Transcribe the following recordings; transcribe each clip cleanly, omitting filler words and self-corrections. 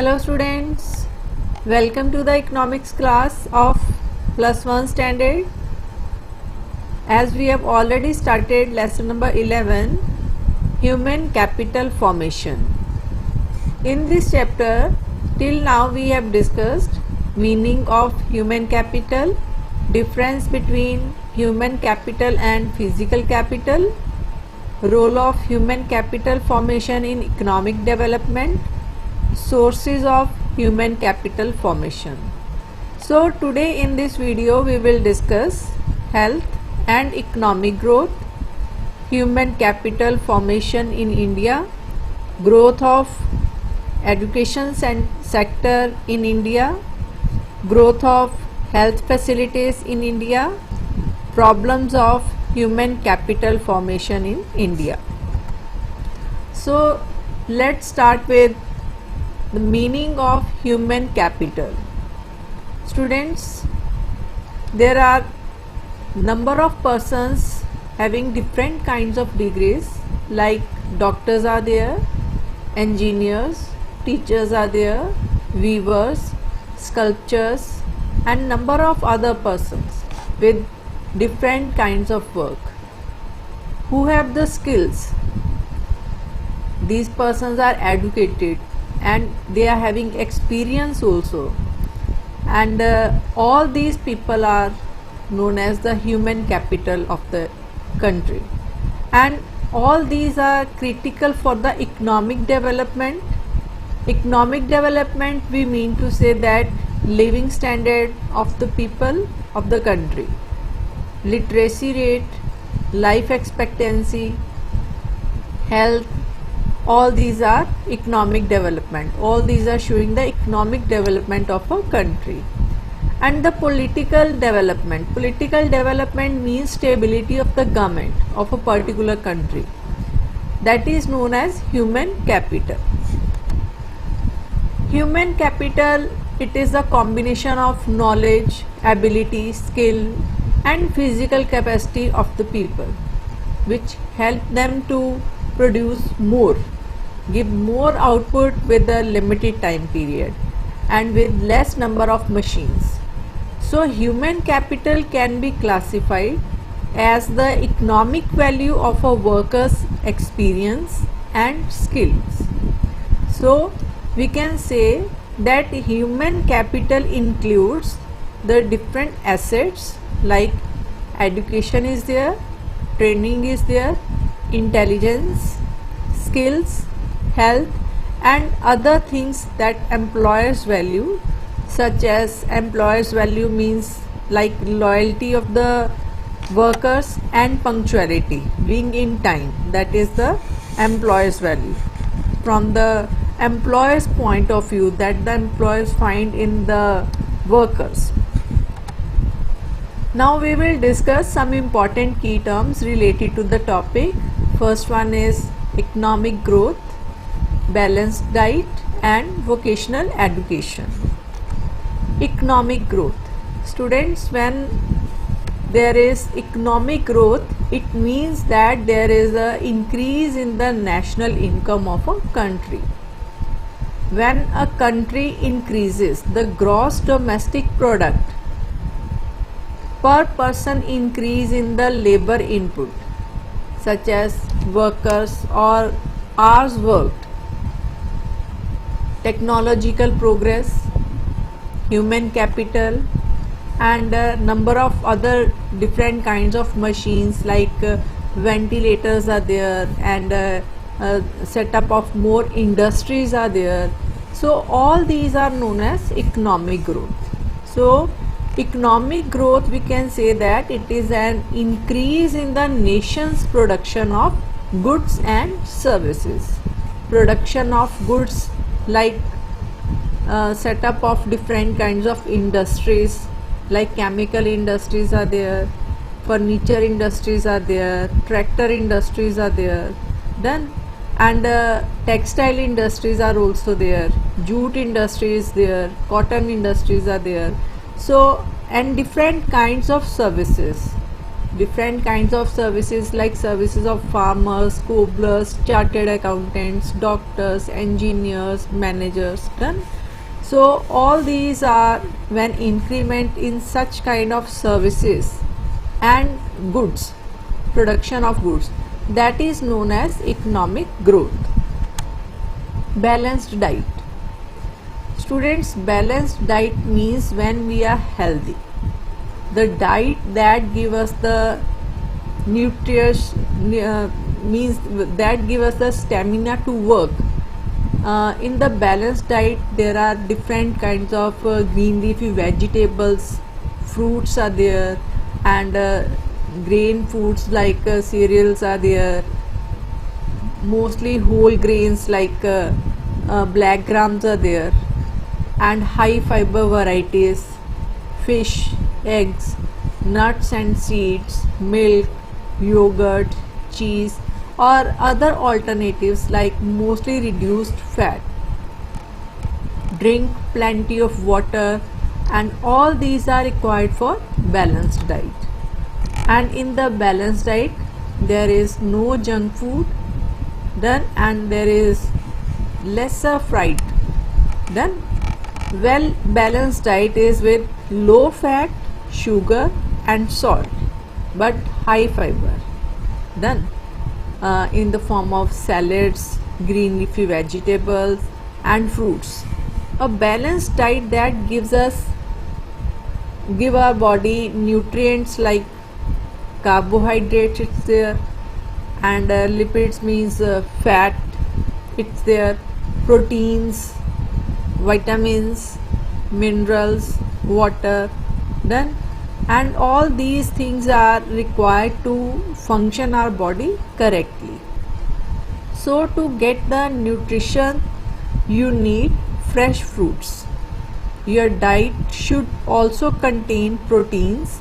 Hello students, welcome to the economics class of plus 1 standard. As we have already started lesson number 11, human capital formation. In this chapter, till now we have discussed meaning of human capital, difference between human capital and physical capital, role of human capital formation in economic development, sources of human capital formation. So today in this video we will discuss health and economic growth, human capital formation in India, growth of education sector in India, growth of health facilities in India, problems of human capital formation in India. So let's start with the meaning of human capital. Students, there are number of persons having different kinds of degrees, like doctors are there, engineers, teachers are there, weavers, sculptors, and number of other persons with different kinds of work who have the skills. These persons are educated and they are having experience also, and all these people are known as the human capital of the country, and all these are critical for the economic development. Economic development, we mean to say that living standard of the people of the country, literacy rate, life expectancy, health, all these are economic development. All these are showing the economic development of a country. And the political development. Political development means stability of the government of a particular country. That is known as human capital. Human capital, it is a combination of knowledge, ability, skill, and physical capacity of the people, which help them to produce more, give more output with a limited time period and with less number of machines. So human capital can be classified as the economic value of a worker's experience and skills. So we can say that human capital includes the different assets like education is there, training is there, intelligence, skills, health, and other things that employers value, such as employers value means like loyalty of the workers and punctuality, being in time. That is the employers value from the employers point of view, that the employers find in the workers. Now we will discuss some important key terms related to the topic. First one is economic growth, balanced diet, and vocational education. Economic growth. Students, when there is economic growth, it means that there is an increase in the national income of a country. When a country increases the gross domestic product, per person increase in the labor input, such as workers or hours worked, technological progress, human capital, and a number of other different kinds of machines like ventilators are there, and setup of more industries are there. So all these are known as economic growth. So economic growth, we can say that it is an increase in the nation's production of goods and services. Production of goods like setup of different kinds of industries like chemical industries are there, furniture industries are there, tractor industries are there, then and textile industries are also there, jute industry is there, cotton industries are there. So, and different kinds of services different kinds of services like services of farmers, cobblers, chartered accountants, doctors, engineers, managers. Done. So all these are when increment in such kind of services and goods, production of goods, that is known as economic growth. Balanced diet. Students, balanced diet means when we are healthy, the diet that give us the nutrients, means that give us the stamina to work. In the balanced diet there are different kinds of green leafy vegetables, fruits are there, and grain foods like cereals are there, mostly whole grains like black grams are there, and high fiber varieties, fish, eggs, nuts and seeds, milk, yogurt, cheese, or other alternatives like mostly reduced fat. Drink plenty of water, and all these are required for balanced diet. And in the balanced diet there is no junk food done, and there is lesser fried done. Well balanced diet is with low fat, sugar and salt, but high fiber done, in the form of salads, green leafy vegetables and fruits. A balanced diet that give our body nutrients like carbohydrates, it's there, and lipids means fat, it's there, proteins, vitamins, minerals, water done, and all these things are required to function our body correctly. So to get the nutrition you need fresh fruits. Your diet should also contain proteins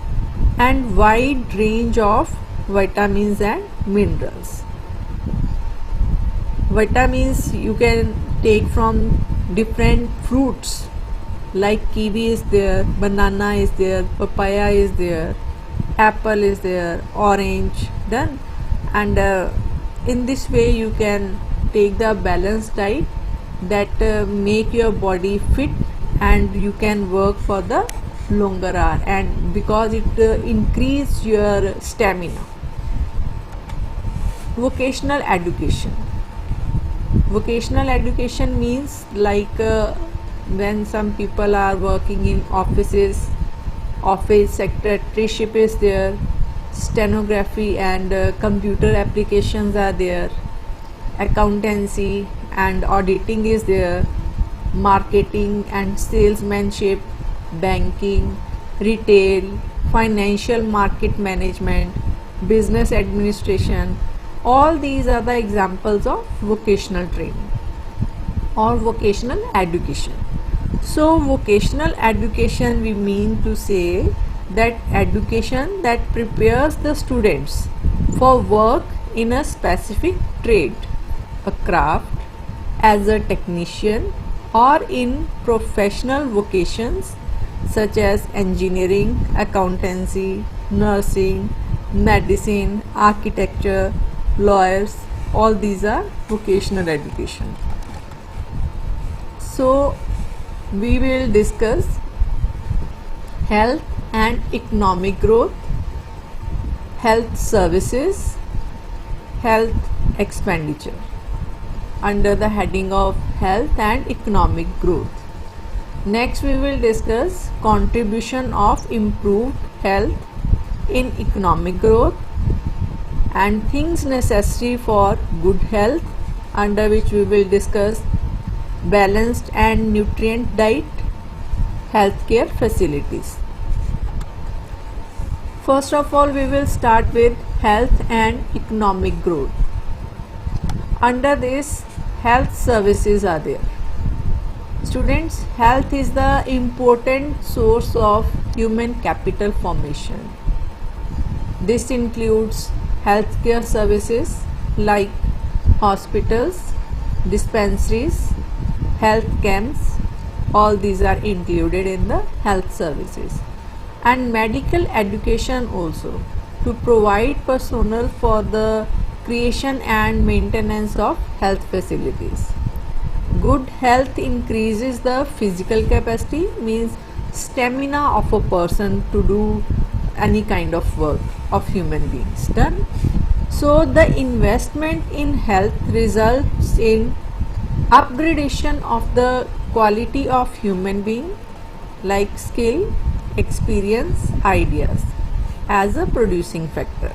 and wide range of vitamins and minerals. Vitamins you can take from different fruits like kiwi is there, banana is there, papaya is there, apple is there, orange done, and in this way you can take the balanced diet that make your body fit, and you can work for the longer hour, and because it increase your stamina. Vocational education. Vocational education means like when some people are working in offices, office secretaryship is there, stenography and computer applications are there, accountancy and auditing is there, marketing and salesmanship, banking, retail, financial market management, business administration. All these are the examples of vocational training or vocational education. So vocational education, we mean to say that education that prepares the students for work in a specific trade, a craft, as a technician, or in professional vocations such as engineering, accountancy, nursing, medicine, architecture, lawyers. All these are vocational education. So we will discuss health and economic growth, health services, health expenditure under the heading of health and economic growth. Next we will discuss contribution of improved health in economic growth and things necessary for good health, under which we will discuss balanced and nutrient diet, healthcare facilities. First of all, we will start with health and economic growth. Under this, health services are there. Students, health is the important source of human capital formation. This includes healthcare services like hospitals, dispensaries, health camps. All these are included in the health services, and medical education also. to provide personnel for the creation and maintenance of health facilities. Good health increases the physical capacity, means stamina of a person to do any kind of work of human beings done. So the investment in health results in upgradation of the quality of human being, like skill, experience, ideas as a producing factor.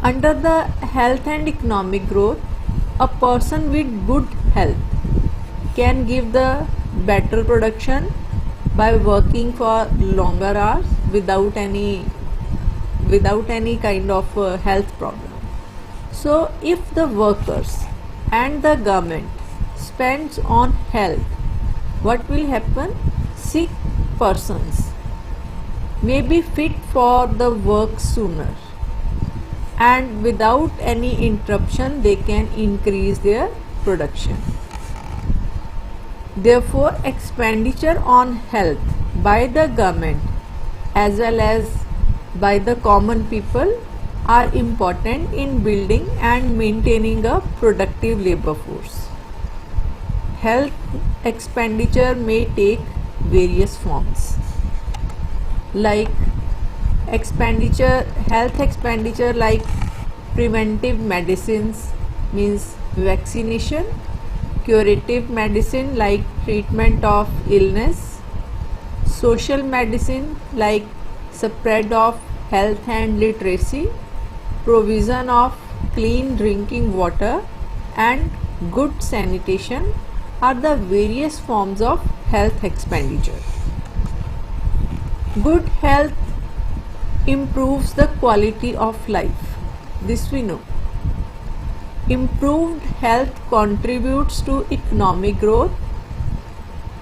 Under the health and economic growth, a person with good health can give the better production by working for longer hours without any kind of health problem. So if the workers and the government spends on health, what will happen? Sick persons may be fit for the work sooner, and without any interruption they can increase their production. Therefore, expenditure on health by the government as well as by the common people are important in building and maintaining a productive labor force. Health expenditure may take various forms, like health expenditure like preventive medicines, means vaccination, curative medicine like treatment of illness, social medicine like spread of health and literacy, provision of clean drinking water and good sanitation are the various forms of health expenditure. Good health improves the quality of life. This we know. Improved health contributes to economic growth.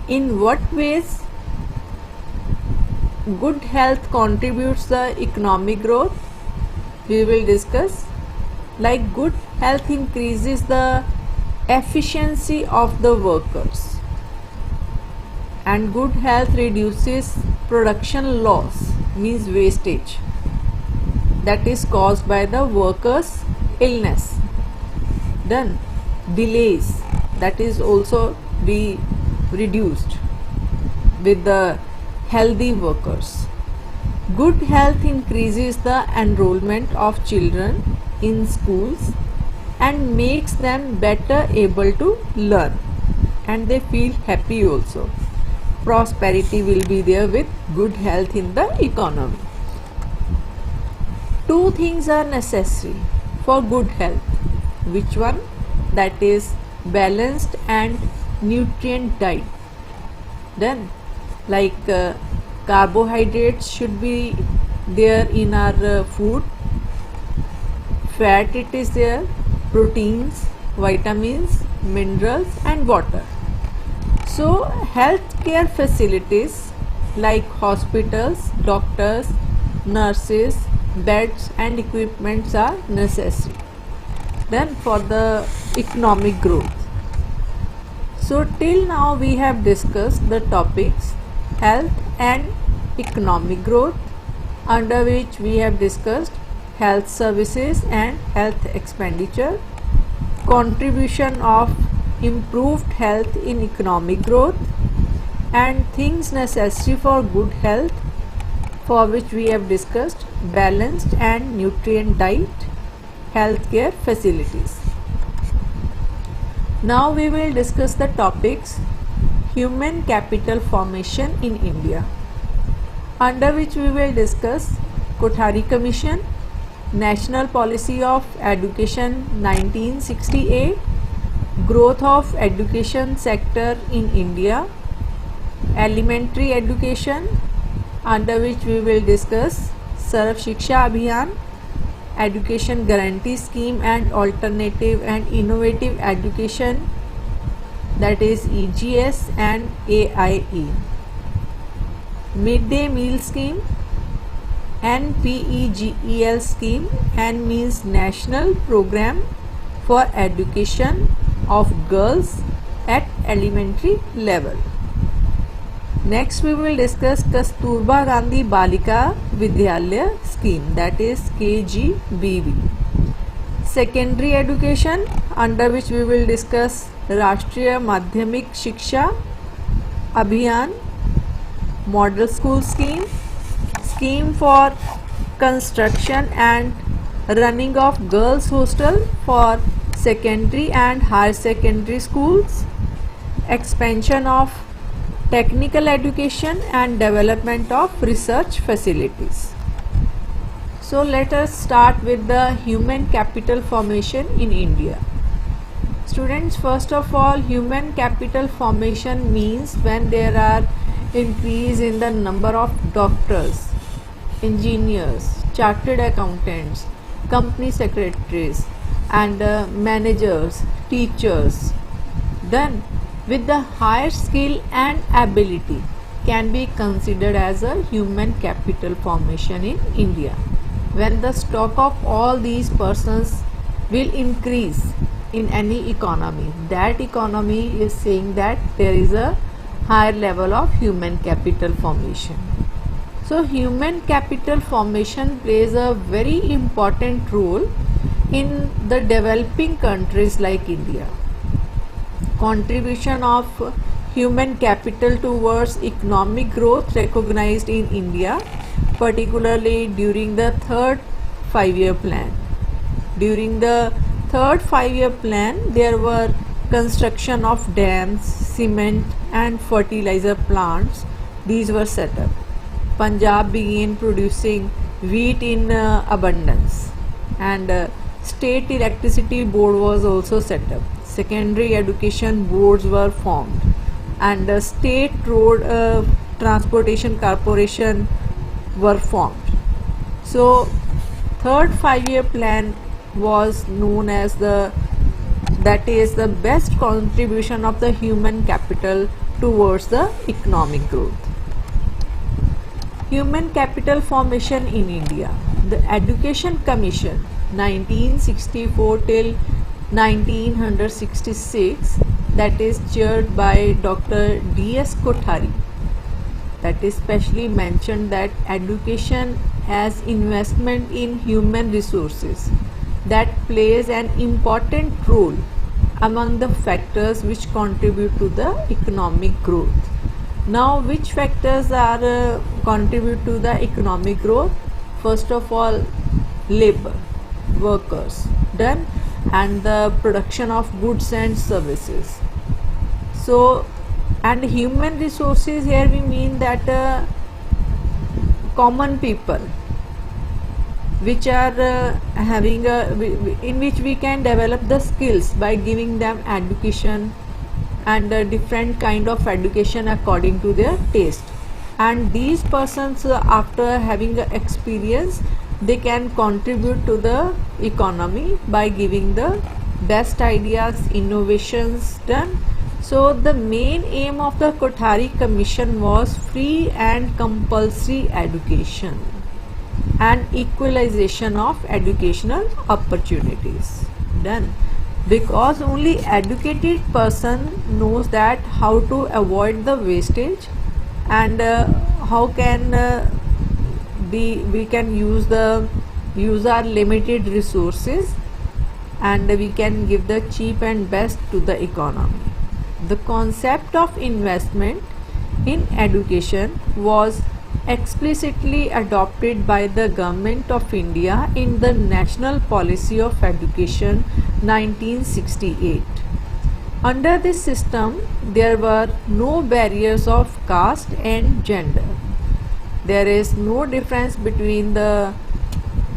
In what ways good health contributes the economic growth? We will discuss. Like good health increases the efficiency of the workers, and good health reduces production loss, means wastage, that is caused by the workers' illness. Then delays, that is also be reduced with the healthy workers. Good health increases the enrollment of children in schools and makes them better able to learn, and they feel happy also. Prosperity will be there with good health in the economy. Two things are necessary for good health. Which one? That is balanced and nutrient diet. Then carbohydrates should be there in our food, fat it is there, proteins, vitamins, minerals and water. So healthcare facilities like hospitals, doctors, nurses, beds and equipments are necessary. Then for the economic growth. So till now we have discussed the topics health and economic growth, under which we have discussed health services and health expenditure, contribution of improved health in economic growth, and things necessary for good health, for which we have discussed balanced and nutrient diet, healthcare facilities. Now we will discuss the topics human capital formation in India, under which we will discuss Kothari Commission, National Policy of Education 1968, growth of education sector in India, elementary education, under which we will discuss Sarv Shiksha Abhiyan, education guarantee scheme and alternative and innovative education, that is EGS and AIE, midday meal scheme, NPEGEL scheme, and means National Program for Education of Girls at Elementary Level. Next we will discuss Kasturba Gandhi Balika Vidyalaya scheme, that is KGBV. Secondary education, under which we will discuss Rashtriya Madhyamik Shiksha Abhiyan Model School Scheme, scheme for construction and running of girls hostel for secondary and higher secondary schools, expansion of technical education and development of research facilities. So let us start with the human capital formation in India. Students, first of all, human capital formation means when there are increase in the number of doctors, engineers, chartered accountants, company secretaries and managers, teachers, then with the higher skill and ability can be considered as a human capital formation in India. When the stock of all these persons will increase in any economy, that economy is saying that there is a higher level of human capital formation. So human capital formation plays a very important role in the developing countries like India. Contribution of human capital towards economic growth recognized in India, particularly during the third 5-year plan. During the third 5-year plan, there were construction of dams, cement and fertilizer plants. These were set up. Punjab began producing wheat in abundance, and state electricity board was also set up. Secondary education boards were formed, and the state road transportation corporation were formed. So third 5-year plan was known as the best contribution of the human capital towards the economic growth. Human capital formation in India. The Education Commission 1964 till 1966, that is chaired by Dr. D.S. Kothari, that is specially mentioned that education as investment in human resources that plays an important role among the factors which contribute to the economic growth. Now, which factors are contribute to the economic growth? First of all, labor, workers, done, and the production of goods and services. So, and human resources, here we mean that common people which are having in which we can develop the skills by giving them education and different kind of education according to their taste. And these persons, after having experience, they can contribute to the economy by giving the best ideas, innovations done. So the main aim of the Kothari Commission was free and compulsory education and equalization of educational opportunities. Done. Because only educated person knows that how to avoid the wastage and how can we can use our limited resources and we can give the cheap and best to the economy. The concept of investment in education was explicitly adopted by the Government of India in the National Policy of Education 1968. Under this system, there were no barriers of caste and gender. There is no difference between the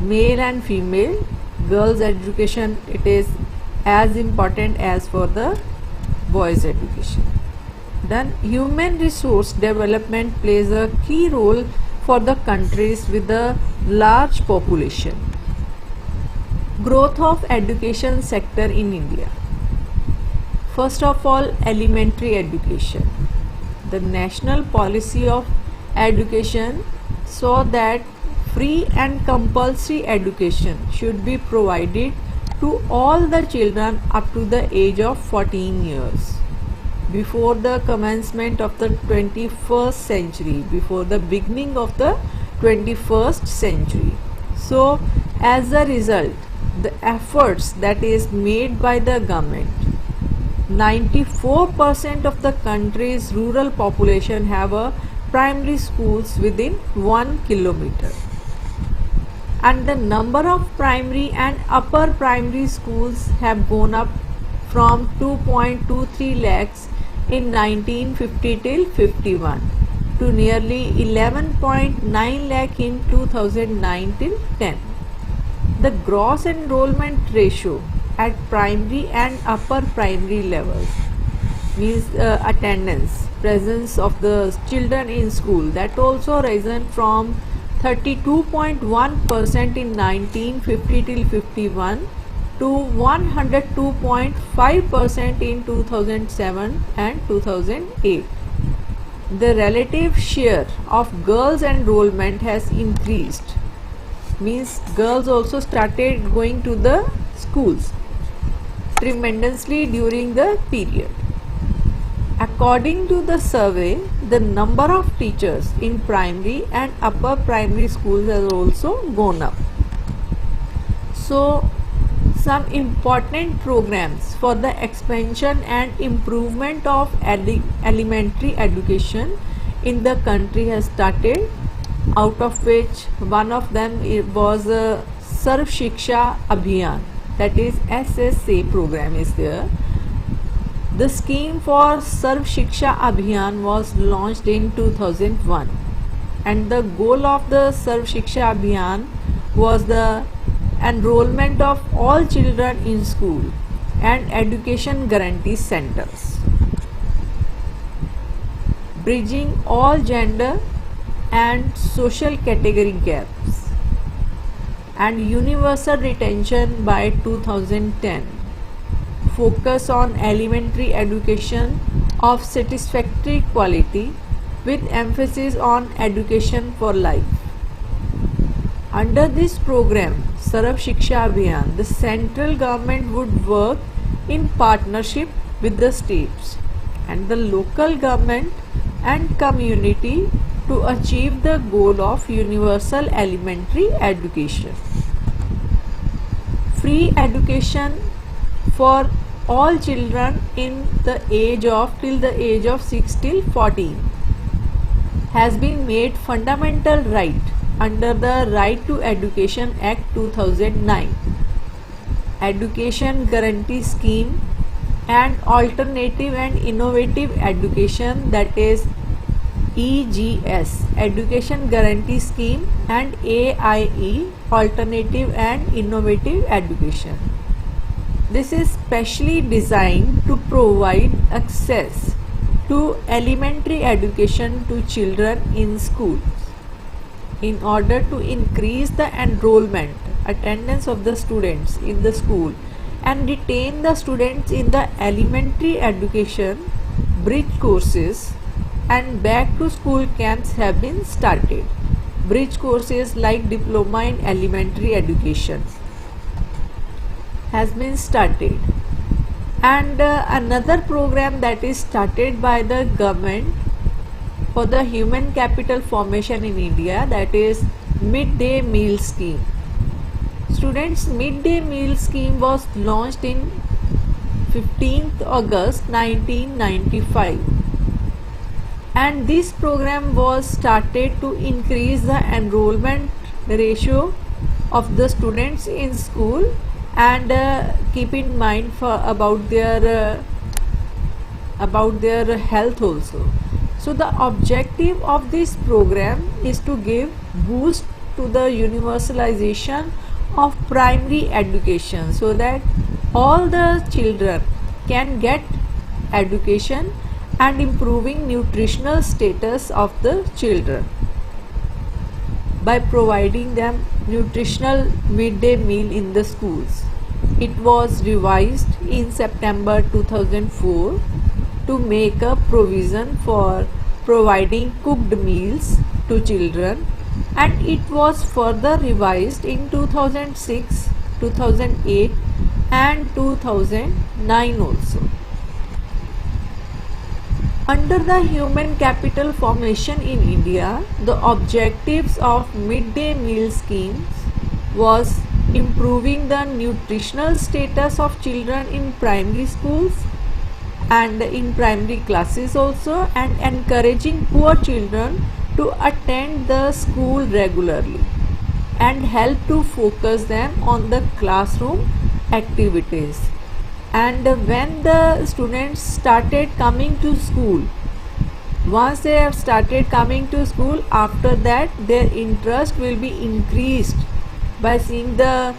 male and female. Girls' education, it is as important as for the boys' education. Then human resource development plays a key role for the countries with a large population. Growth of education sector in India. First of all, elementary education. The national policy of education saw that free and compulsory education should be provided to all the children up to the age of 14 years. before the commencement of the 21st century, before the beginning of the 21st century. So as a result, the efforts that is made by the government, 94% of the country's rural population have a primary schools within 1 kilometer, and the number of primary and upper primary schools have gone up from 2.23 lakhs in 1950 till 51 to nearly 11.9 lakh in 2009 till 10. The gross enrollment ratio at primary and upper primary levels, means attendance, presence of the children in school, that also risen from 32.1% in 1950 till 51 to 102.5% in 2007 and 2008. The relative share of girls enrollment has increased, means girls also started going to the schools tremendously during the period. According to the survey, the number of teachers in primary and upper primary schools has also gone up. So some important programs for the expansion and improvement of elementary education in the country has started, out of which one of them was Sarv Shiksha Abhiyan, that is SSA program is there. The scheme for Sarv Shiksha Abhiyan was launched in 2001, and the goal of the Sarv Shiksha Abhiyan was the enrollment of all children in school and education guarantee centers, bridging all gender and social category gaps, and universal retention by 2010. Focus on elementary education of satisfactory quality with emphasis on education for life. Under this program, Sarv Shiksha Abhiyan, the central government would work in partnership with the states and the local government and community to achieve the goal of universal elementary education. Free education for all children in the age of till the age of 6 till 14 has been made fundamental right under the Right to Education Act 2009, Education Guarantee Scheme, and Alternative and Innovative Education, that is EGS, Education Guarantee Scheme, and AIE, Alternative and Innovative Education. This is specially designed to provide access to elementary education to children in schools. In order to increase the enrollment, attendance of the students in the school and retain the students in the elementary education, bridge courses and back to school camps have been started. Bridge courses like Diploma in Elementary Education has been started, and another program that is started by the government for the human capital formation in India, that is midday meal scheme. Students, midday meal scheme was launched in 15th August 1995, and this program was started to increase the enrollment ratio of the students in school and keep in mind for about their health also. So the objective of this program is to give boost to the universalization of primary education so that all the children can get education and improving nutritional status of the children by providing them nutritional midday meal in the schools. It was revised in September 2004 to make a provision for providing cooked meals to children, and it was further revised in 2006, 2008 and 2009 also. Under the human capital formation in India, the objectives of midday meal schemes was improving the nutritional status of children in primary schools and in primary classes also, and encouraging poor children to attend the school regularly and help to focus them on the classroom activities. And when the students started coming to school, once they have started coming to school, after that their interest will be increased by seeing the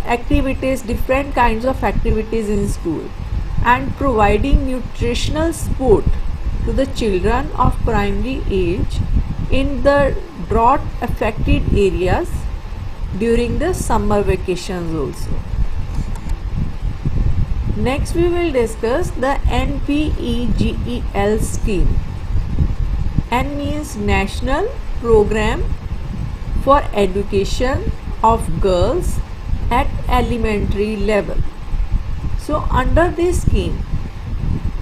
activities, different kinds of activities in school, and providing nutritional support to the children of primary age in the drought affected areas during the summer vacations also. Next we will discuss the NPEGEL scheme. N means National Program for Education of Girls at Elementary Level. So under this scheme,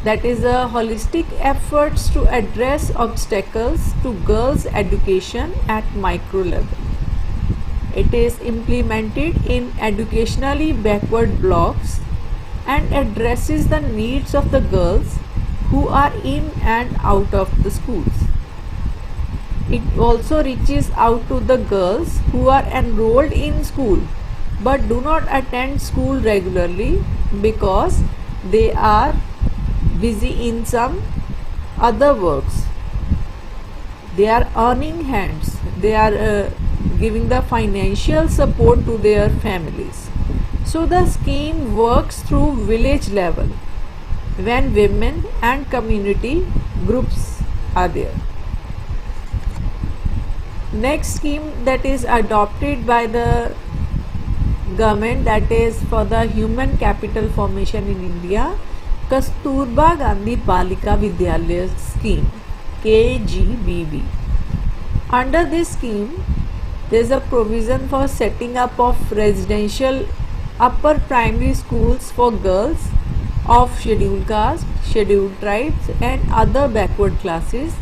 that is a holistic efforts to address obstacles to girls' education at micro level. It is implemented in educationally backward blocks and addresses the needs of the girls who are in and out of the schools. It also reaches out to the girls who are enrolled in school but do not attend school regularly because they are busy in some other works. They are earning hands, they are giving the financial support to their families. So the scheme works through village level when women and community groups are there. Next scheme that is adopted by the government, that is for the human capital formation in India, Kasturba Gandhi Balika Vidyalaya scheme, KGBV. Under this scheme, there is a provision for setting up of residential upper primary schools for girls of scheduled caste, scheduled tribes and other backward classes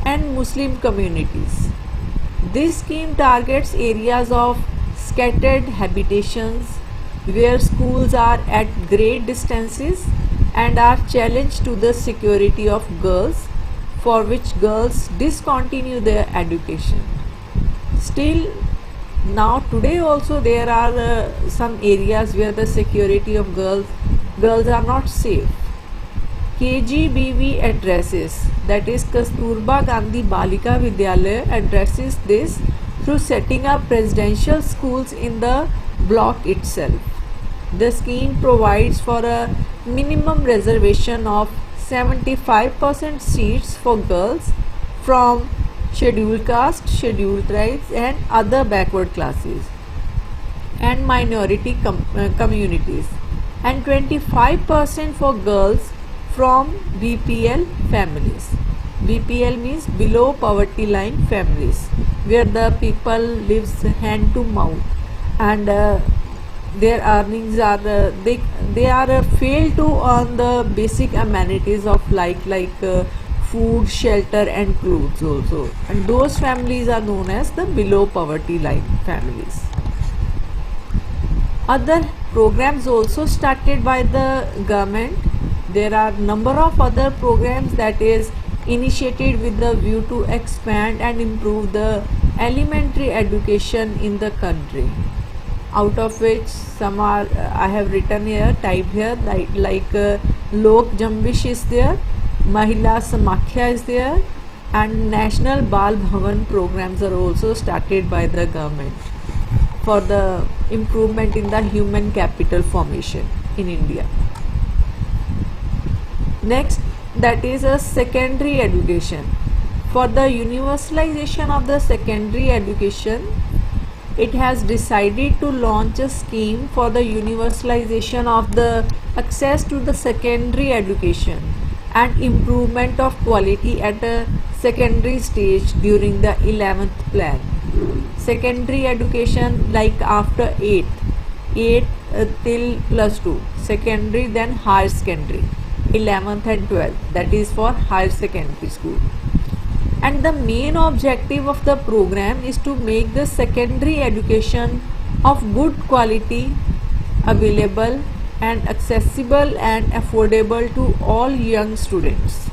and Muslim communities. This scheme targets areas of scattered habitations where schools are at great distances and are challenged to the security of girls, for which girls discontinue their education. Still, now today also there are some areas where the security of girls are not safe. KGBV addresses, that is Kasturba Gandhi Balika Vidyalaya, addresses this through setting up residential schools in the block itself. The scheme provides for a minimum reservation of 75% seats for girls from scheduled caste, scheduled tribes and other backward classes and minority communities, and 25% for girls from BPL families. BPL means below poverty line families, where the people lives hand to mouth and their earnings are they are failed to earn the basic amenities of like food, shelter and clothes also, and those families are known as the below poverty line families. Other programs also started by the government. There are number of other programs that is initiated with the view to expand and improve the elementary education in the country, out of which some are I have written here, typed here, like Lok Jambish is there, Mahila Samakhya is there, and National Bal Bhavan programs are also started by the government for the improvement in the human capital formation in India. Next, that is a secondary education. For the universalization of the secondary education, it has decided to launch a scheme for the universalization of the access to the secondary education and improvement of quality at a secondary stage during the 11th plan. Secondary education like after 8 till plus 2, secondary then higher secondary. 11th and 12th, that is for higher secondary school. And the main objective of the program is to make the secondary education of good quality available and accessible and affordable to all young students.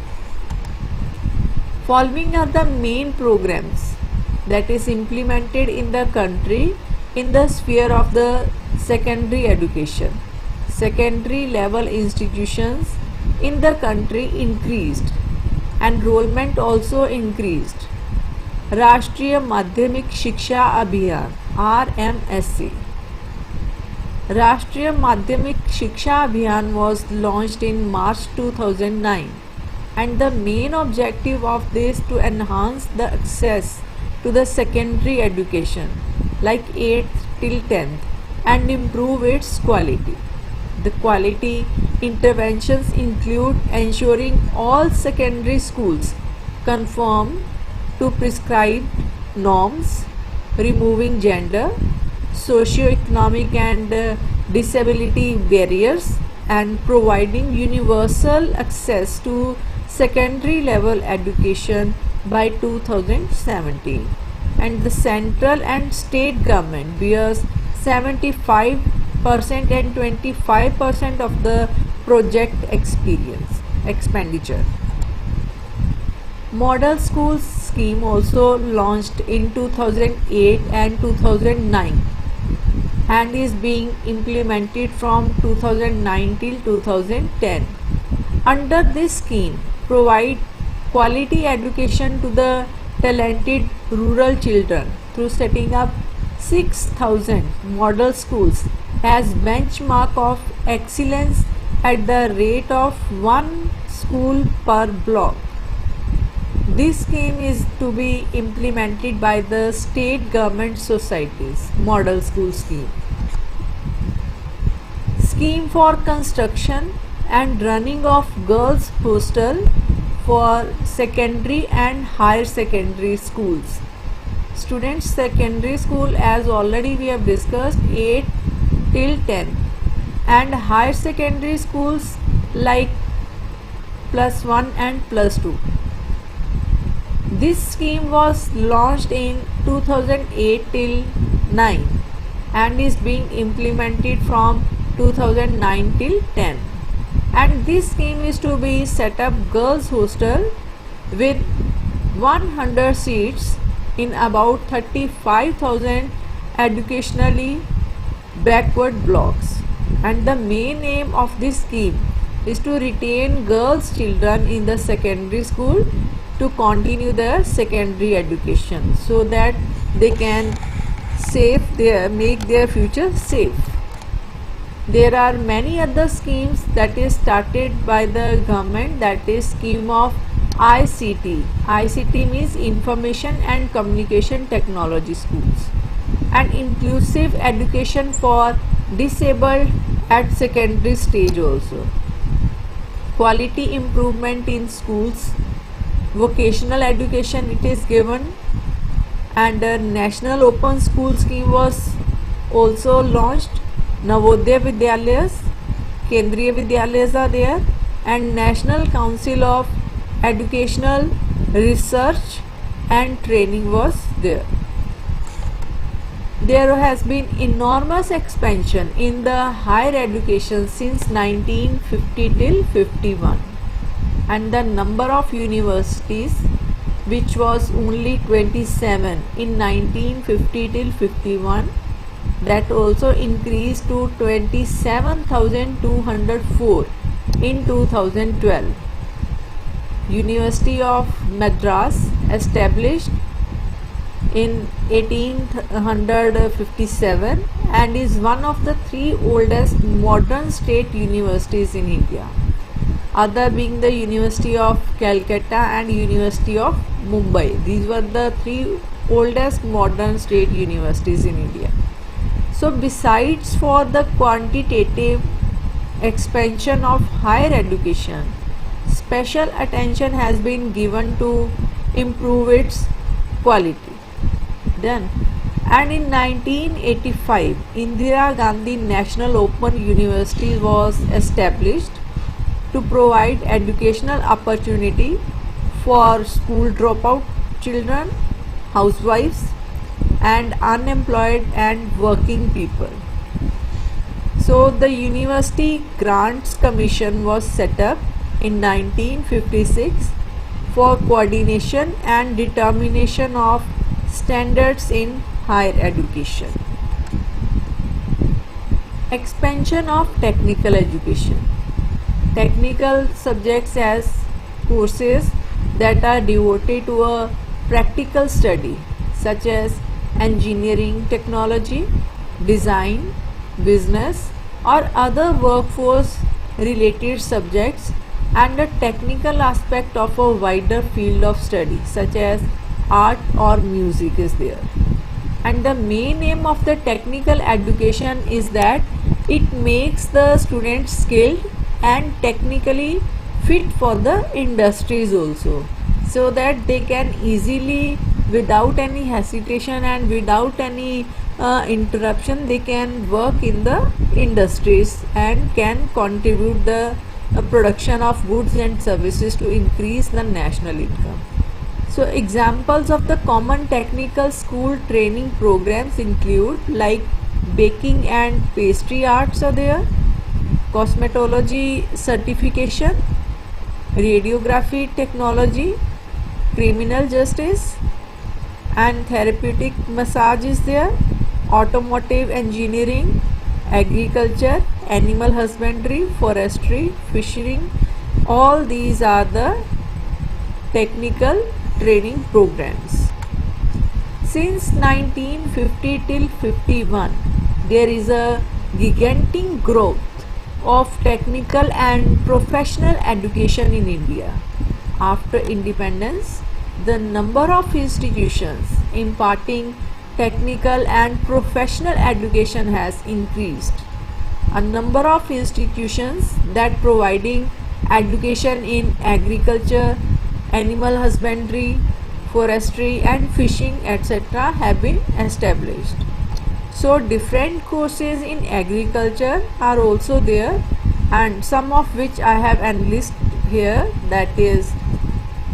Following are the main programs that is implemented in the country in the sphere of the secondary education. Secondary level institutions in the country increased. Enrollment also increased. Rashtriya Madhyamik Shiksha Abhiyan RMSC. Rashtriya Madhyamik Shiksha Abhiyan was launched in March 2009, and the main objective of this to enhance the access to the secondary education like 8th till 10th and improve its quality. The quality interventions include ensuring all secondary schools conform to prescribed norms, removing gender, socio-economic and disability barriers, and providing universal access to secondary level education by 2017. And the central and state government bears 75% and 25% of the project expenditure. Model schools scheme also launched in 2008 and 2009 and is being implemented from 2009 till 2010. Under this scheme, provide quality education to the talented rural children through setting up 6,000 model schools as benchmark of excellence at the rate of one school per block. This scheme is to be implemented by the state government societies. Model school scheme. Scheme for construction and running of girls hostel for secondary and higher secondary schools. Students secondary school, as already we have discussed, 8 till 10, and higher secondary schools like +1 and +2. This scheme was launched in 2008 till 9 and is being implemented from 2009 till 10. And this scheme is to be set up girls hostel with 100 seats in about 35,000 educationally backward blocks. And the main aim of this scheme is to retain girls children in the secondary school to continue their secondary education so that they can make their future safe. There are many other schemes that is started by the government, that is scheme of ICT. ICT means Information and Communication Technology schools, and inclusive education for disabled at secondary stage also. Quality improvement in schools, vocational education it is given, and a national open school scheme was also launched. Navodaya Vidyalayas, Kendriya Vidyalayas are there, and National Council of Educational Research and Training was there. There has been enormous expansion in the higher education since 1950 till 51, and the number of universities, which was only 27 in 1950 till 51, that also increased to 27,204 in 2012. University of Madras, established in 1857 and is one of the three oldest modern state universities in India, other being the University of Calcutta and University of Mumbai. These were the three oldest modern state universities in India. So besides for the quantitative expansion of higher education, special attention has been given to improve its quality. Then, and in 1985, Indira Gandhi National Open University was established, to provide educational opportunity for school dropout children, housewives, and unemployed and working people. So the University Grants Commission was set up in 1956 for coordination and determination of standards in higher education. Expansion of technical education. Technical subjects as courses that are devoted to a practical study such as engineering, technology, design, business or other workforce related subjects, and a technical aspect of a wider field of study such as art or music is there. And the main aim of the technical education is that it makes the students skilled and technically fit for the industries also, so that they can easily, without any hesitation and without any interruption, they can work in the industries and can contribute the production of goods and services to increase the national income. So examples of the common technical school training programs include like baking and pastry arts are there, cosmetology certification, radiography technology, criminal justice and therapeutic massage is there, automotive engineering, agriculture, animal husbandry, forestry, fishing. All these are the technical training programs. Since 1950 till 51, there is a gigantic growth of technical and professional education in India. After independence, the number of institutions imparting technical and professional education has increased. A number of institutions that providing education in agriculture, animal husbandry, forestry and fishing etc. have been established. So different courses in agriculture are also there, and some of which I have enlisted here, that is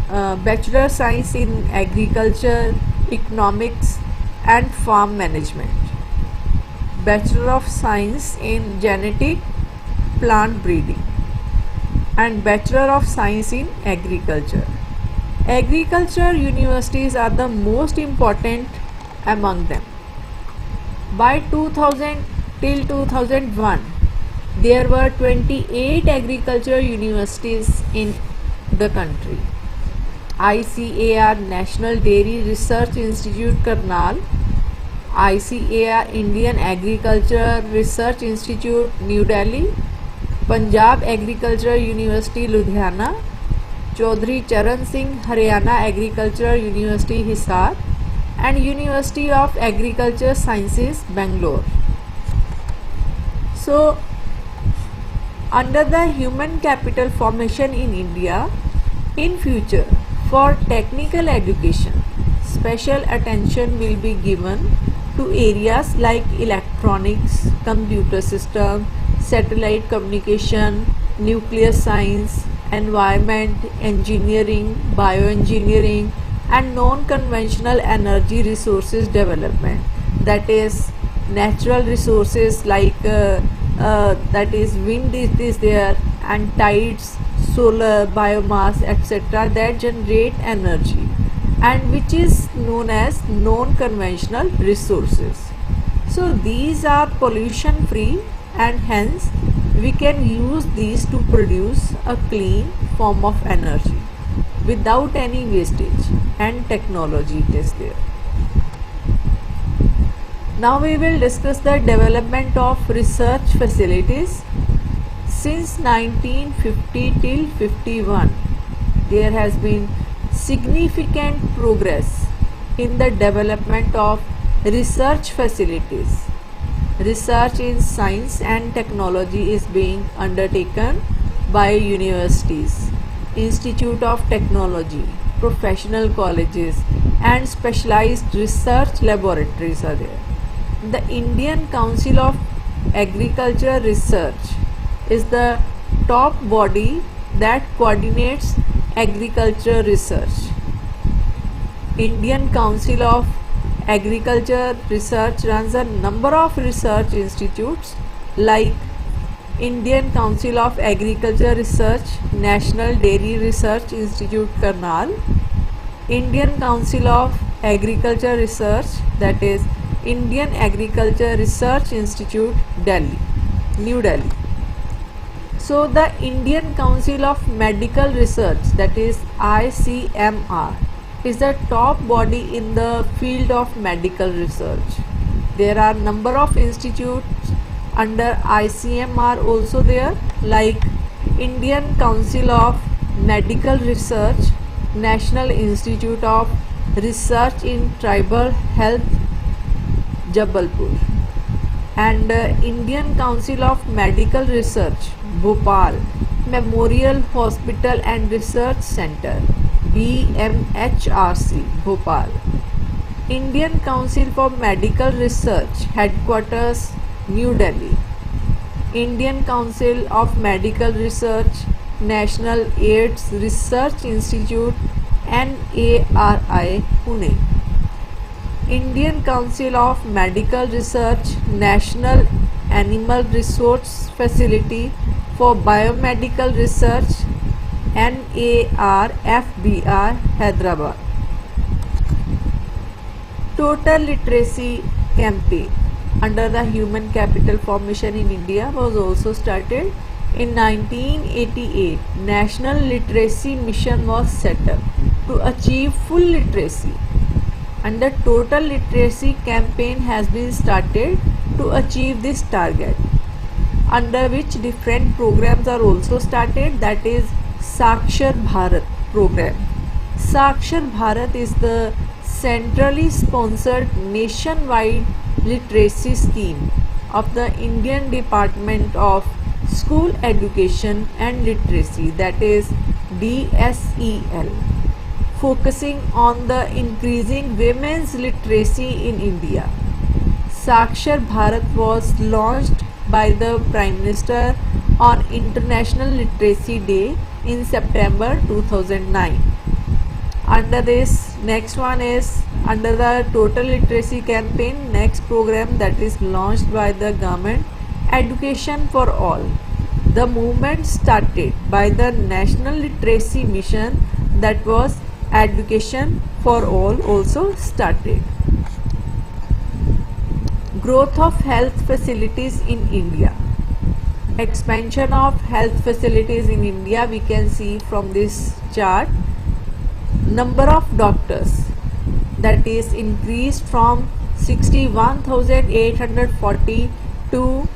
Bachelor Science in Agriculture, Economics and Farm Management, Bachelor of Science in Genetic, Plant Breeding and Bachelor of Science in Agriculture. Agriculture universities are the most important among them. By 2000 till 2001, there were 28 agriculture universities in the country. ICAR National Dairy Research Institute Karnal, ICAR Indian Agriculture Research Institute New Delhi, Punjab Agriculture University Ludhiana, Chaudhry Charan Singh Haryana Agriculture University Hisar and University of Agriculture Sciences Bangalore. So under the human capital formation in India, in future for technical education, special attention will be given to areas like electronics, computer system, satellite communication, nuclear science, environment, engineering, bioengineering and non-conventional energy resources development, that is natural resources like that is wind is there and tides, solar, biomass etc. that generate energy and which is known as non-conventional resources. So these are pollution free and hence we can use these to produce a clean form of energy without any wastage, and technology it is there. Now we will discuss the development of research facilities. Since 1950 till 51, there has been significant progress in the development of research facilities. Research in science and technology is being undertaken by universities, Institute of Technology, professional colleges and specialized research laboratories are there. The Indian Council of Agricultural Research is the top body that coordinates agriculture research. Indian Council of Agriculture Research runs a number of research institutes like Indian Council of Agriculture Research, National Dairy Research Institute, Karnal, Indian Council of Agriculture Research, that is Indian Agriculture Research Institute, Delhi, New Delhi. So the Indian Council of Medical Research, that is ICMR, is the top body in the field of medical research. There are number of institutes under ICMR also there, like Indian Council of Medical Research, National Institute of Research in Tribal Health, Jabalpur, and Indian Council of Medical Research, Bhopal, Memorial Hospital and Research Center, BMHRC, Bhopal. Indian Council for Medical Research, headquarters, New Delhi. Indian Council of Medical Research, National AIDS Research Institute, NARI, Pune. Indian Council of Medical Research, National Animal Resource Facility for Biomedical Research, NARFBR, Hyderabad. Total Literacy Campaign under the Human Capital Formation in India was also started. In 1988, National Literacy Mission was set up to achieve full literacy, and the Total Literacy Campaign has been started to achieve this target, under which different programs are also started, that is Sakshar Bharat program. Sakshar Bharat is the centrally sponsored nationwide literacy scheme of the Indian Department of School Education and Literacy, that is DSEL, focusing on the increasing women's literacy in India. Sakshar Bharat was launched by the Prime Minister on International Literacy Day in September 2009. Under this, next one is under the Total Literacy Campaign, next program that is launched by the government, Education for All. The movement started by the National Literacy Mission, that was Education for All, also started. Growth of health facilities in India. Expansion of health facilities in India, we can see from this chart. Number of doctors, that is increased from 61,840 to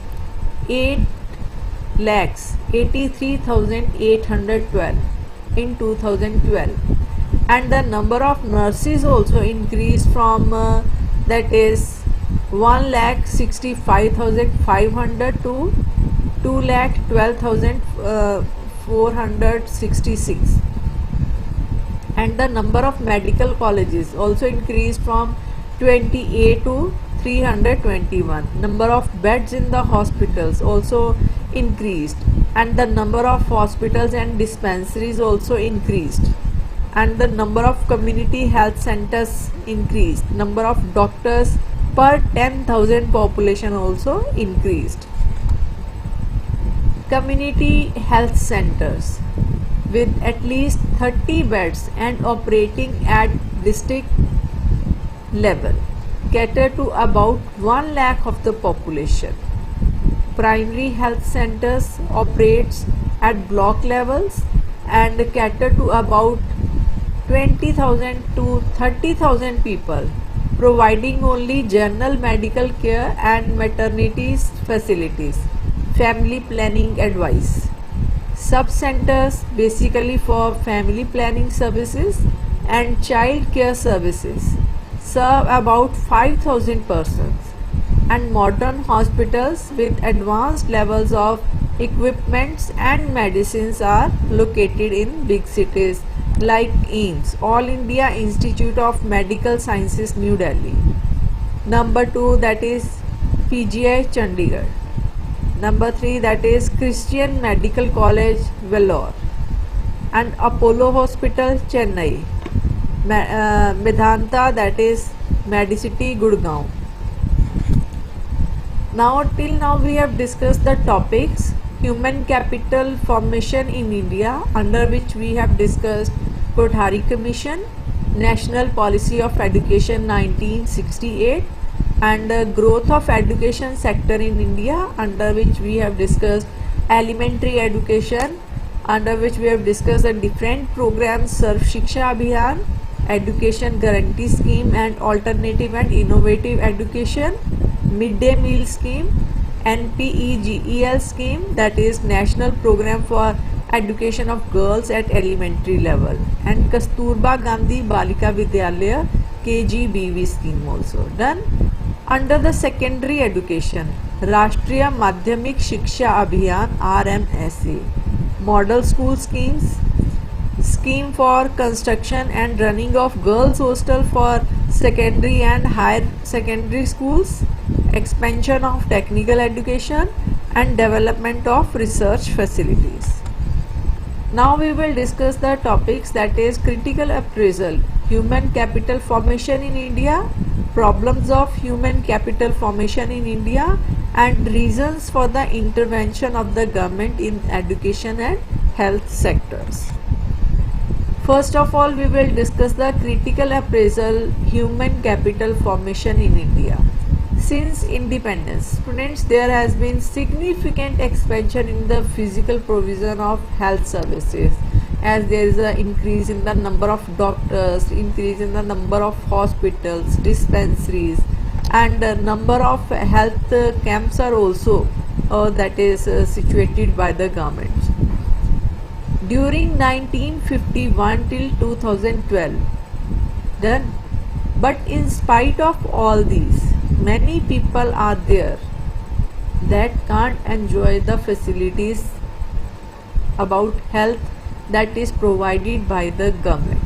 8,83,812 in 2012, and the number of nurses also increased from that is 1,65,500 to 2,12,466, and the number of medical colleges also increased from 28 to 321. Number of beds in the hospitals also increased, and the number of hospitals and dispensaries also increased, and the number of community health centers increased. Number of doctors per 10,000 population also increased. Community health centers with at least 30 beds and operating at district level cater to about 1 lakh of the population. Primary health centers operates at block levels and cater to about 20,000 to 30,000 people, providing only general medical care and maternity facilities, family planning advice. Sub-centers basically for family planning services and child care services serve about 5,000 persons, and modern hospitals with advanced levels of equipments and medicines are located in big cities like AIIMS, All India Institute of Medical Sciences, New Delhi. Number 2, that is PGI Chandigarh. Number 3, that is Christian Medical College, Vellore, and Apollo Hospital, Chennai. Medanta, that is Medicity, Gurgaon. Now till now we have discussed the topics human capital formation in India, under which we have discussed Kothari Commission, National Policy of Education 1968, and growth of education sector in India, under which we have discussed elementary education, under which we have discussed the different programs Sarv Shiksha Abhiyan, Education Guarantee Scheme and Alternative and Innovative Education, Midday Meal Scheme, NPEGEL Scheme, that is National Program for Education of Girls at Elementary Level, and Kasturba Gandhi Balika Vidyalaya KGBV scheme also done. Under the secondary education, Rashtriya Madhyamik Shiksha Abhiyan RMSA, model school schemes, scheme for construction and running of girls hostel for secondary and higher secondary schools, expansion of technical education and development of research facilities. Now we will discuss the topics, that is critical appraisal, human capital formation in India, problems of human capital formation in India, and reasons for the intervention of the government in education and health sectors. First of all, we will discuss the critical appraisal, human capital formation in India. Since independence, students, there has been significant expansion in the physical provision of health services, as there is an increase in the number of doctors, increase in the number of hospitals, dispensaries, and the number of health camps are also that is situated by the government. During 1951 till 2012 done, but in spite of all these, many people are there that can't enjoy the facilities about health that is provided by the government.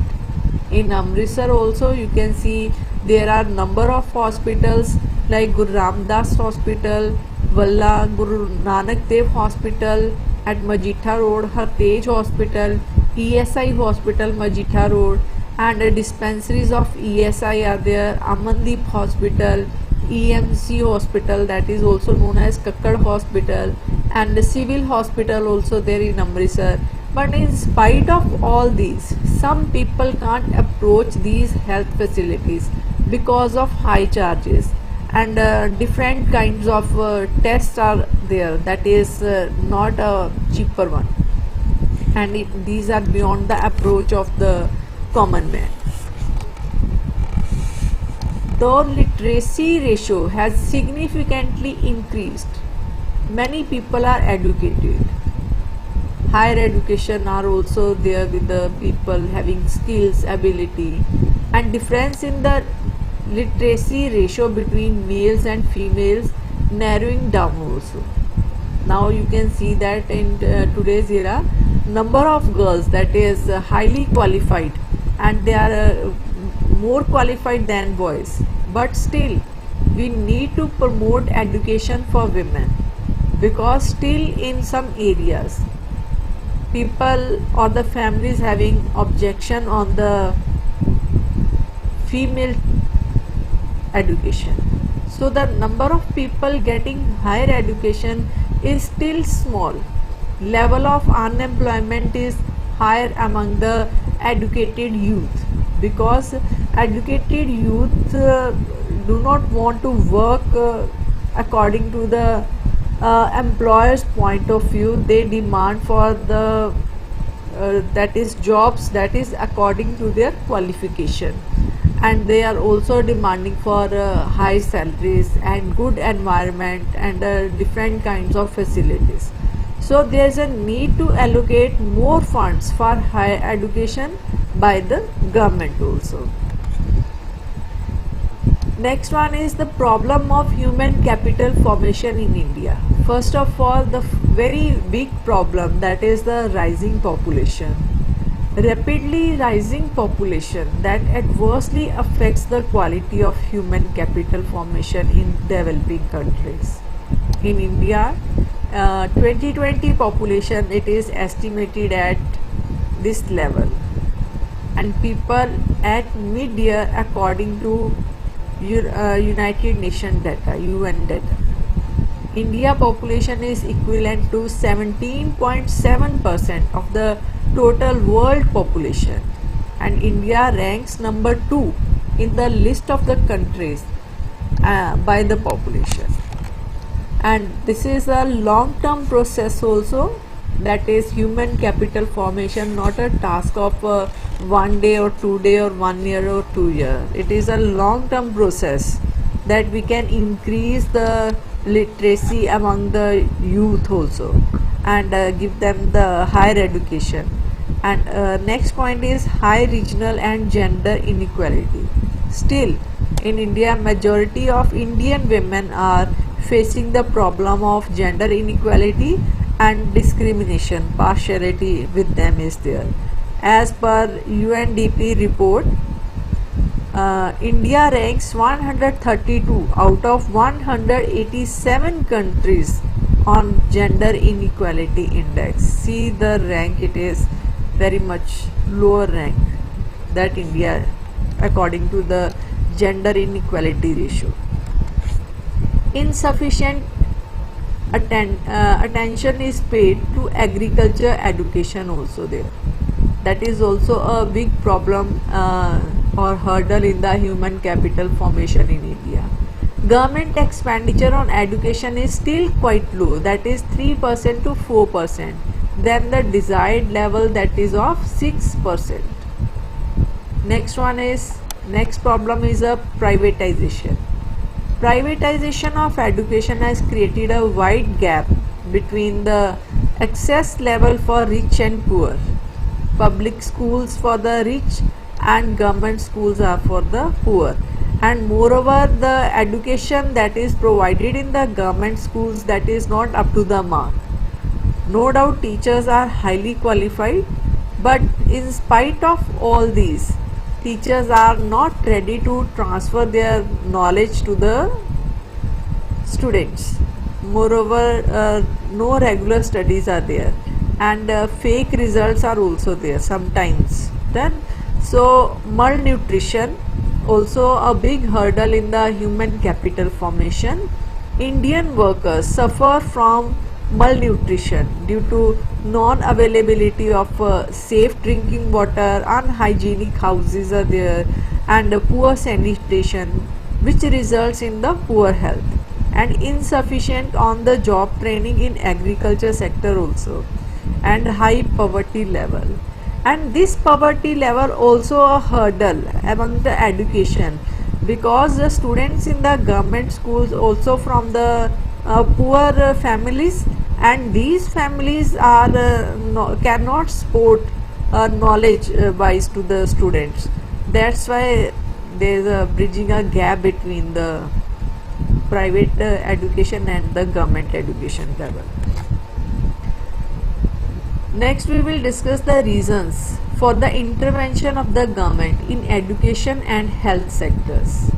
In Amritsar also you can see there are number of hospitals like Guru Ramdas Hospital, Valla Guru Nanak Dev Hospital at Majitha Road, Hartej Hospital, ESI Hospital Majitha Road, and dispensaries of ESI are there, Amandeep Hospital, EMC Hospital, that is also known as Kakkad Hospital, and the civil hospital also there in Amritsar. But in spite of all these, some people can't approach these health facilities because of high charges, and different kinds of tests are there, that is not a cheaper one, and these are beyond the approach of the common man. Though literacy ratio has significantly increased, many people are educated. Higher education are also there with the people having skills, ability, and difference in the literacy ratio between males and females narrowing down also. Now you can see that in today's era, number of girls that is highly qualified, and they are more qualified than boys, but still we need to promote education for women, because still in some areas people or the families having objection on the female education. So the number of people getting higher education is still small. Level of unemployment is higher among the educated youth, because educated youth do not want to work according to the employer's point of view. They demand for the that is jobs that is according to their qualification, and they are also demanding for high salaries and good environment and different kinds of facilities. So there is a need to allocate more funds for higher education by the government also. Next one is the problem of human capital formation in India. First of all, the very big problem, that is the rising population. Rapidly rising population that adversely affects the quality of human capital formation in developing countries. In India, 2020 population, it is estimated at this level, and people at mid-year according to United Nations data, UN data. India population is equivalent to 17.7% of the total world population, and India ranks number 2 in the list of the countries by the population. And this is a long-term process also, that is human capital formation, not a task of 1 day or 2 day or 1 year or 2 year. It is a long-term process that we can increase the literacy among the youth also, and give them the higher education. And next point is high regional and gender inequality. Still in India, majority of Indian women are facing the problem of gender inequality and discrimination. Partiality with them is there. As per UNDP report, India ranks 132 out of 187 countries on gender inequality index. See the rank, it is very much lower rank that India according to the gender inequality ratio. Insufficient attention is paid to agriculture education also there. That is also a big problem or hurdle in the human capital formation in India. Government expenditure on education is still quite low, that is 3% to 4%, than the desired level, that is of 6%. Next problem is a privatization. Privatization of education has created a wide gap between the access level for rich and poor. Public schools for the rich and government schools are for the poor. And moreover, the education that is provided in the government schools, that is not up to the mark. No doubt teachers are highly qualified, but in spite of all these, teachers are not ready to transfer their knowledge to the students. Moreover, no regular studies are there, and fake results are also there sometimes. Then, so malnutrition also a big hurdle in the human capital formation. Indian workers suffer from malnutrition due to non-availability of safe drinking water, unhygienic houses are there, and poor sanitation, which results in the poor health, and insufficient on the job training in agriculture sector also, and high poverty level. And this poverty level also a hurdle among the education, because the students in the government schools also from the poor families, and these families are cannot support knowledge wise to the students. That's why there is a bridging a gap between the private education and the government education level. Next, we will discuss the reasons for the intervention of the government in education and health sectors.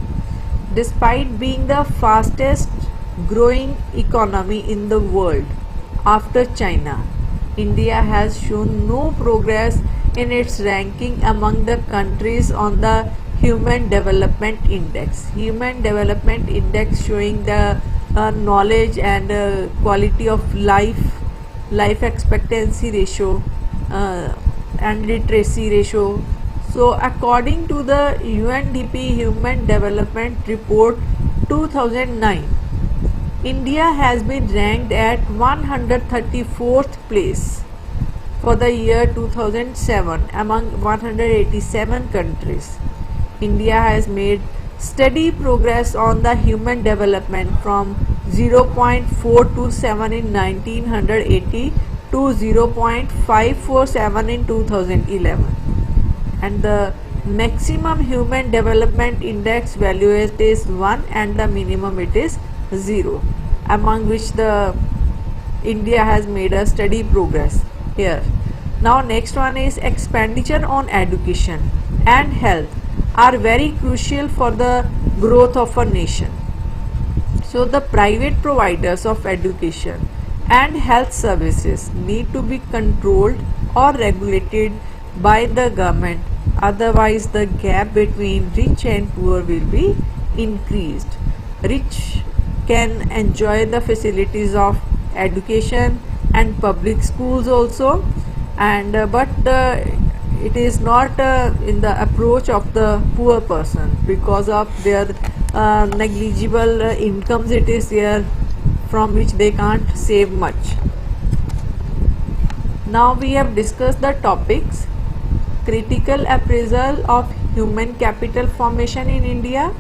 Despite being the fastest growing economy in the world after China, India has shown no progress in its ranking among the countries on the Human Development Index. Human Development Index showing the knowledge and quality of life expectancy ratio and literacy ratio. So according to the UNDP Human Development Report 2009, India has been ranked at 134th place for the year 2007 among 187 countries. India has made steady progress on the human development from 0.427 in 1980 to 0.547 in 2011, and the maximum human development index value is 1 and the minimum it is 0, among which the India has made a steady progress here. Now next one is expenditure on education and health are very crucial for the growth of a nation. So the private providers of education and health services need to be controlled or regulated by the government, otherwise the gap between rich and poor will be increased. Rich can enjoy the facilities of education and public schools also, and but it is not in the approach of the poor person because of their negligible incomes it is there, from which they can't save much. Now we have discussed the topics: critical appraisal of human capital formation in India,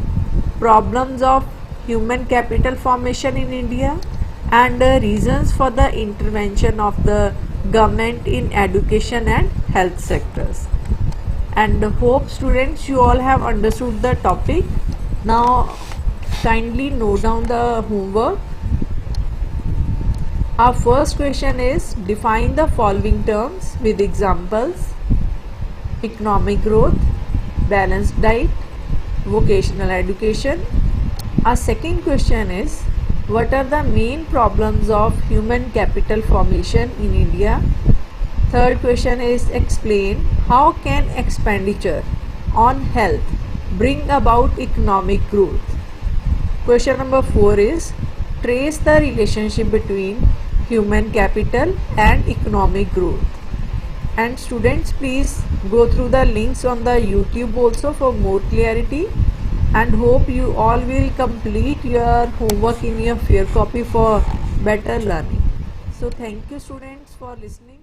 problems of human capital formation in India, and reasons for the intervention of the government in education and health sectors. And hope students you all have understood the topic. Now kindly note down the homework. Our first question is, define the following terms with examples: economic growth, balanced diet, vocational education. Our second question is, what are the main problems of human capital formation in India? Third question is, explain how can expenditure on health bring about economic growth. Question number 4 is, trace the relationship between human capital and economic growth. And students, please go through the links on the YouTube also for more clarity, and hope you all will complete your homework in your fair copy for better learning. So thank you students for listening.